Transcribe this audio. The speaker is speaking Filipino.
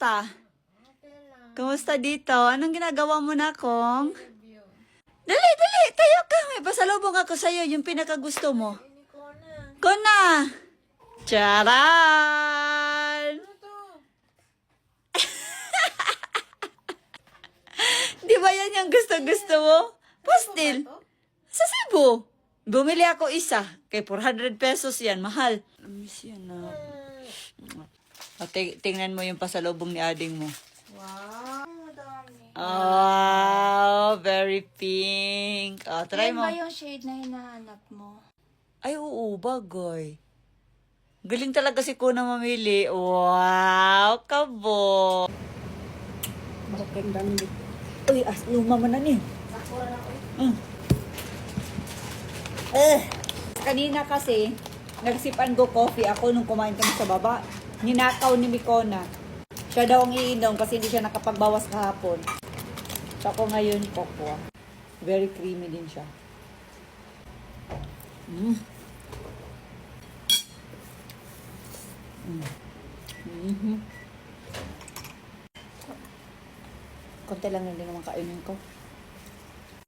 Kumusta? Kumusta dito? Anong ginagawa mo na, Kong? Dali, dali! Tayo ka! May pasalubong ako sa'yo, yung pinakagusto mo. Kona! Charan! Di ba yan yung gusto-gusto mo? Pastil. Sa Cebu. Bumili ako isa. Kay 400 pesos yan. Mahal. Miss yan na. Tingnan mo yung pasalubong ni ading mo. Wow, madami. Oh, very pink. Oh, try Yan mo. ba yung shade na hinahanap mo? Ay, oo, bagay. Galing talaga si Kuna mamili. Wow, kabo. Bakit dami. Uy, luma mo na niya. Sakura na ko. Kanina kasi, nagsipan ko coffee ako nung kumain kami sa baba. Ninakaw ni Mikona. Siya daw ang iinom kasi hindi siya nakapagbawas kahapon. So ako ngayon, cocoa. Very creamy din siya. Konti lang din naman kainin ko.